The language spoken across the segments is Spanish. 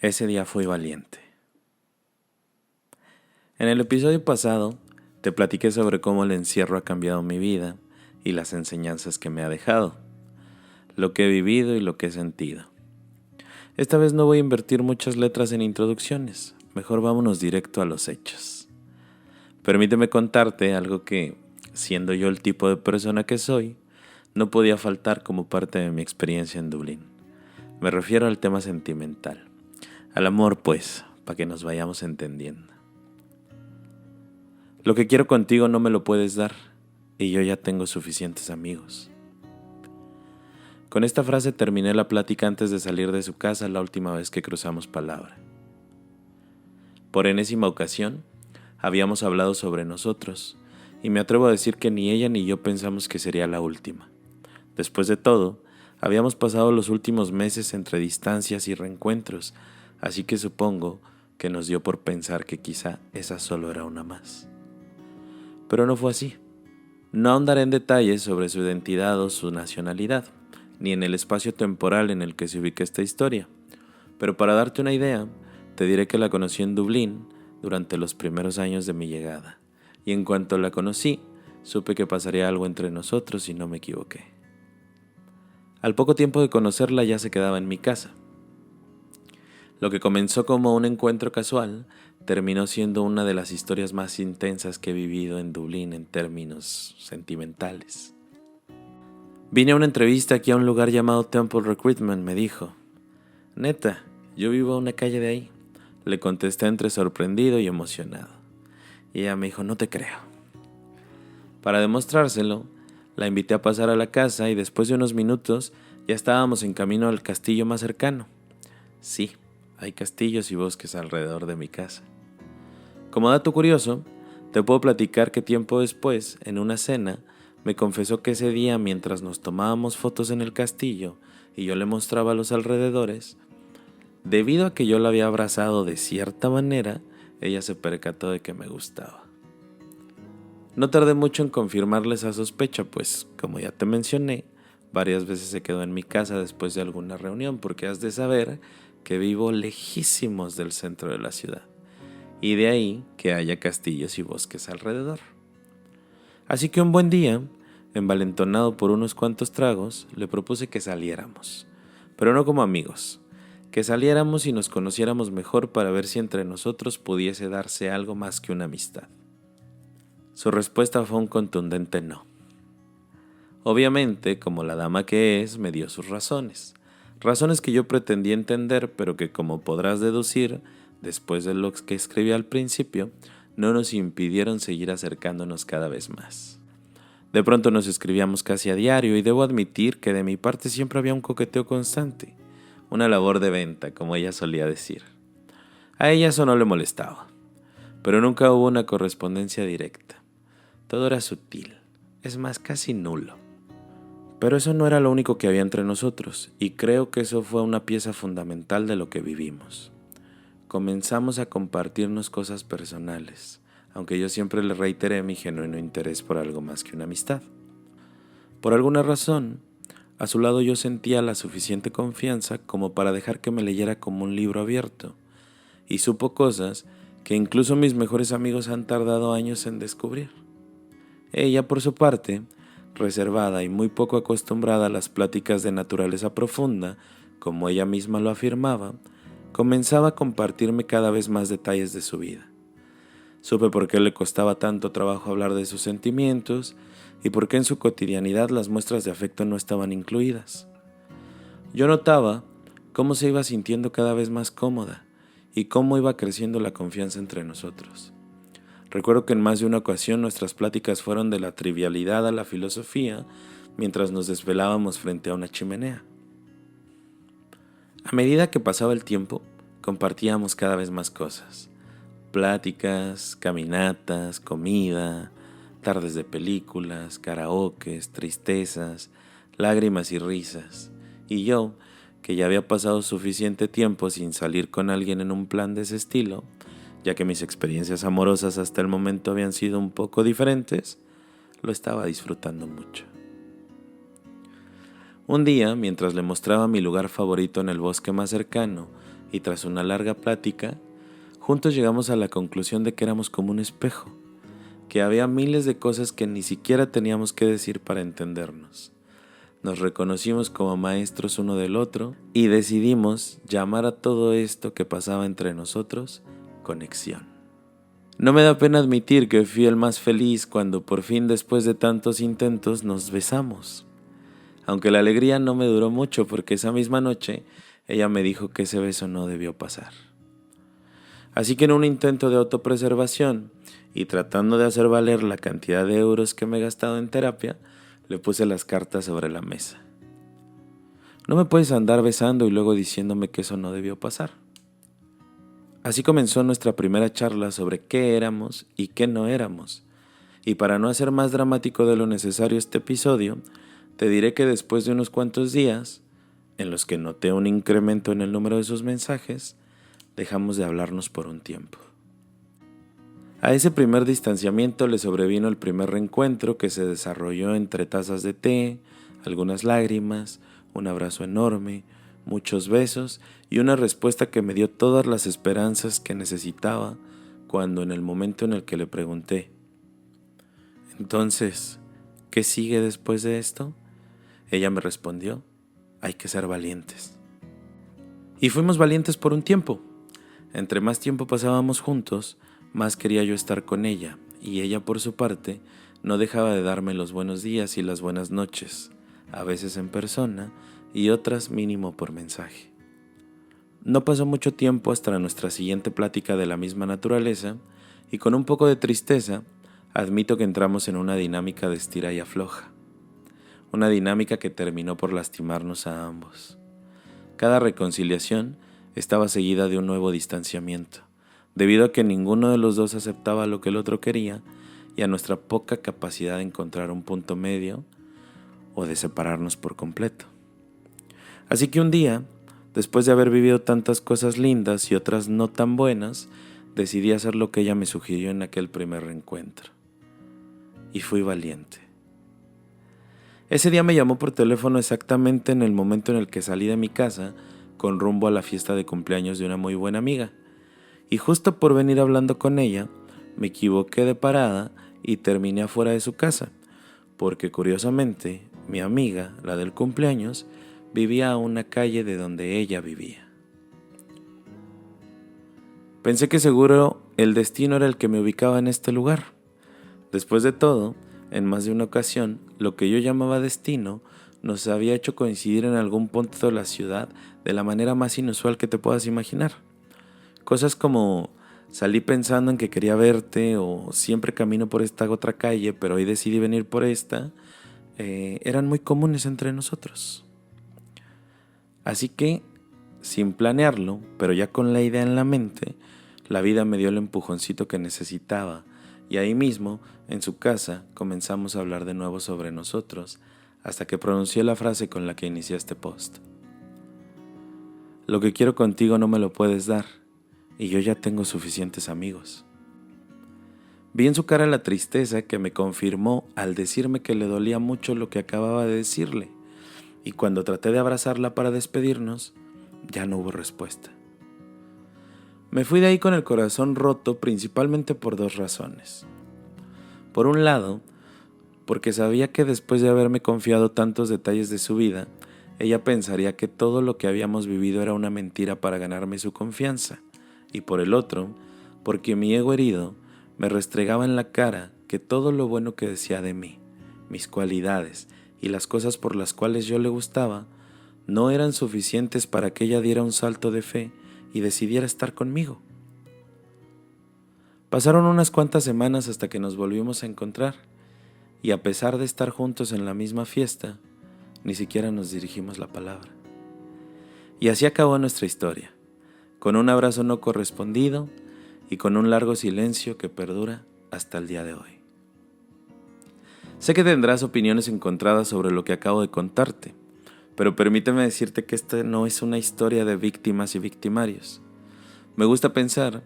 Ese día fui valiente. En el episodio pasado te platiqué sobre cómo el encierro ha cambiado mi vida y las enseñanzas que me ha dejado, lo que he vivido y lo que he sentido. Esta vez no voy a invertir muchas letras en introducciones, mejor vámonos directo a los hechos. Permíteme contarte algo que, siendo yo el tipo de persona que soy, no podía faltar como parte de mi experiencia en Dublín. Me refiero al tema sentimental. Al amor, pues, para que nos vayamos entendiendo. Lo que quiero contigo no me lo puedes dar, y yo ya tengo suficientes amigos. Con esta frase terminé la plática antes de salir de su casa la última vez que cruzamos palabra. Por enésima ocasión, habíamos hablado sobre nosotros, y me atrevo a decir que ni ella ni yo pensamos que sería la última. Después de todo, habíamos pasado los últimos meses entre distancias y reencuentros, así que supongo que nos dio por pensar que quizá esa solo era una más. Pero no fue así. No ahondaré en detalles sobre su identidad o su nacionalidad, ni en el espacio temporal en el que se ubica esta historia. Pero para darte una idea, te diré que la conocí en Dublín durante los primeros años de mi llegada. Y en cuanto la conocí, supe que pasaría algo entre nosotros y no me equivoqué. Al poco tiempo de conocerla ya se quedaba en mi casa. Lo que comenzó como un encuentro casual terminó siendo una de las historias más intensas que he vivido en Dublín en términos sentimentales. Vine a una entrevista aquí a un lugar llamado Temple Recruitment, me dijo. Neta, yo vivo a una calle de ahí. Le contesté entre sorprendido y emocionado. Y ella me dijo, no te creo. Para demostrárselo, la invité a pasar a la casa y después de unos minutos ya estábamos en camino al castillo más cercano. Sí, hay castillos y bosques alrededor de mi casa. Como dato curioso, te puedo platicar que tiempo después, en una cena, me confesó que ese día mientras nos tomábamos fotos en el castillo y yo le mostraba los alrededores, debido a que yo la había abrazado de cierta manera, ella se percató de que me gustaba. No tardé mucho en confirmarle esa sospecha, pues, como ya te mencioné, varias veces se quedó en mi casa después de alguna reunión, porque has de saber que vivo lejísimos del centro de la ciudad, y de ahí que haya castillos y bosques alrededor. Así que un buen día, envalentonado por unos cuantos tragos, le propuse que saliéramos, pero no como amigos, que saliéramos y nos conociéramos mejor para ver si entre nosotros pudiese darse algo más que una amistad. Su respuesta fue un contundente no. Obviamente, como la dama que es, me dio sus razones. Razones que yo pretendía entender, pero que, como podrás deducir, después de lo que escribí al principio, no nos impidieron seguir acercándonos cada vez más. De pronto nos escribíamos casi a diario y debo admitir que de mi parte siempre había un coqueteo constante, una labor de venta, como ella solía decir. A ella eso no le molestaba, pero nunca hubo una correspondencia directa. Todo era sutil, es más, casi nulo. Pero eso no era lo único que había entre nosotros, y creo que eso fue una pieza fundamental de lo que vivimos. Comenzamos a compartirnos cosas personales, aunque yo siempre le reiteré mi genuino interés por algo más que una amistad. Por alguna razón, a su lado yo sentía la suficiente confianza como para dejar que me leyera como un libro abierto, y supo cosas que incluso mis mejores amigos han tardado años en descubrir. Ella, por su parte, reservada y muy poco acostumbrada a las pláticas de naturaleza profunda, como ella misma lo afirmaba, comenzaba a compartirme cada vez más detalles de su vida. Supe por qué le costaba tanto trabajo hablar de sus sentimientos y por qué en su cotidianidad las muestras de afecto no estaban incluidas. Yo notaba cómo se iba sintiendo cada vez más cómoda y cómo iba creciendo la confianza entre nosotros. Recuerdo que en más de una ocasión nuestras pláticas fueron de la trivialidad a la filosofía mientras nos desvelábamos frente a una chimenea. A medida que pasaba el tiempo, compartíamos cada vez más cosas. Pláticas, caminatas, comida, tardes de películas, karaokes, tristezas, lágrimas y risas. Y yo, que ya había pasado suficiente tiempo sin salir con alguien en un plan de ese estilo, ya que mis experiencias amorosas hasta el momento habían sido un poco diferentes, lo estaba disfrutando mucho. Un día, mientras le mostraba mi lugar favorito en el bosque más cercano y tras una larga plática, juntos llegamos a la conclusión de que éramos como un espejo, que había miles de cosas que ni siquiera teníamos que decir para entendernos. Nos reconocimos como maestros uno del otro y decidimos llamar a todo esto que pasaba entre nosotros conexión. No me da pena admitir que fui el más feliz cuando por fin, después de tantos intentos, nos besamos. Aunque la alegría no me duró mucho porque esa misma noche ella me dijo que ese beso no debió pasar. Así que en un intento de autopreservación y tratando de hacer valer la cantidad de euros que me he gastado en terapia, le puse las cartas sobre la mesa. No me puedes andar besando y luego diciéndome que eso no debió pasar. Así comenzó nuestra primera charla sobre qué éramos y qué no éramos. Y para no hacer más dramático de lo necesario este episodio, te diré que después de unos cuantos días, en los que noté un incremento en el número de sus mensajes, dejamos de hablarnos por un tiempo. A ese primer distanciamiento le sobrevino el primer reencuentro que se desarrolló entre tazas de té, algunas lágrimas, un abrazo enorme, muchos besos y una respuesta que me dio todas las esperanzas que necesitaba cuando en el momento en el que le pregunté: entonces, ¿qué sigue después de esto? Ella me respondió: hay que ser valientes. Y fuimos valientes por un tiempo. Entre más tiempo pasábamos juntos, más quería yo estar con ella, y ella por su parte no dejaba de darme los buenos días y las buenas noches, a veces en persona y otras mínimo por mensaje. No pasó mucho tiempo hasta nuestra siguiente plática de la misma naturaleza, y con un poco de tristeza, admito que entramos en una dinámica de estira y afloja. Una dinámica que terminó por lastimarnos a ambos. Cada reconciliación estaba seguida de un nuevo distanciamiento, debido a que ninguno de los dos aceptaba lo que el otro quería y a nuestra poca capacidad de encontrar un punto medio o de separarnos por completo. Así que un día, después de haber vivido tantas cosas lindas y otras no tan buenas, decidí hacer lo que ella me sugirió en aquel primer reencuentro. Y fui valiente. Ese día me llamó por teléfono exactamente en el momento en el que salí de mi casa con rumbo a la fiesta de cumpleaños de una muy buena amiga. Y justo por venir hablando con ella, me equivoqué de parada y terminé afuera de su casa, porque curiosamente, mi amiga, la del cumpleaños, vivía a una calle de donde ella vivía. Pensé que seguro el destino era el que me ubicaba en este lugar. Después de todo, en más de una ocasión, lo que yo llamaba destino nos había hecho coincidir en algún punto de la ciudad de la manera más inusual que te puedas imaginar. Cosas como: salí pensando en que quería verte, o siempre camino por esta otra calle, pero hoy decidí venir por esta, eran muy comunes entre nosotros. Así que, sin planearlo, pero ya con la idea en la mente, la vida me dio el empujoncito que necesitaba, y ahí mismo, en su casa, comenzamos a hablar de nuevo sobre nosotros, hasta que pronuncié la frase con la que inicié este post. Lo que quiero contigo no me lo puedes dar, y yo ya tengo suficientes amigos. Vi en su cara la tristeza que me confirmó al decirme que le dolía mucho lo que acababa de decirle, y cuando traté de abrazarla para despedirnos, ya no hubo respuesta. Me fui de ahí con el corazón roto, principalmente por dos razones. Por un lado, porque sabía que después de haberme confiado tantos detalles de su vida, ella pensaría que todo lo que habíamos vivido era una mentira para ganarme su confianza. Y por el otro, porque mi ego herido me restregaba en la cara que todo lo bueno que decía de mí, mis cualidades y las cosas por las cuales yo le gustaba, no eran suficientes para que ella diera un salto de fe y decidiera estar conmigo. Pasaron unas cuantas semanas hasta que nos volvimos a encontrar, y a pesar de estar juntos en la misma fiesta, ni siquiera nos dirigimos la palabra. Y así acabó nuestra historia, con un abrazo no correspondido y con un largo silencio que perdura hasta el día de hoy. Sé que tendrás opiniones encontradas sobre lo que acabo de contarte, pero permíteme decirte que esta no es una historia de víctimas y victimarios. Me gusta pensar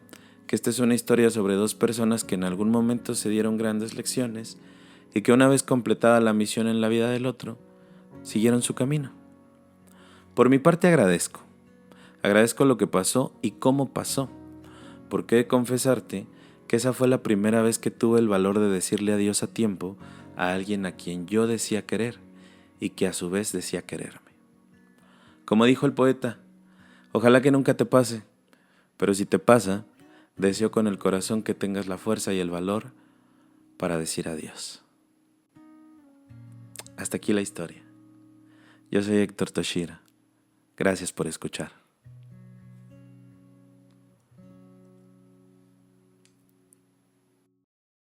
que esta es una historia sobre dos personas que en algún momento se dieron grandes lecciones y que una vez completada la misión en la vida del otro, siguieron su camino. Por mi parte agradezco Agradezco lo que pasó y cómo pasó, porque he de confesarte que esa fue la primera vez que tuve el valor de decirle adiós a tiempo a alguien a quien yo decía querer y que a su vez decía quererme. Como dijo el poeta, ojalá que nunca te pase, pero si te pasa, deseo con el corazón que tengas la fuerza y el valor para decir adiós. Hasta aquí la historia. Yo soy Héctor Toshira. Gracias por escuchar.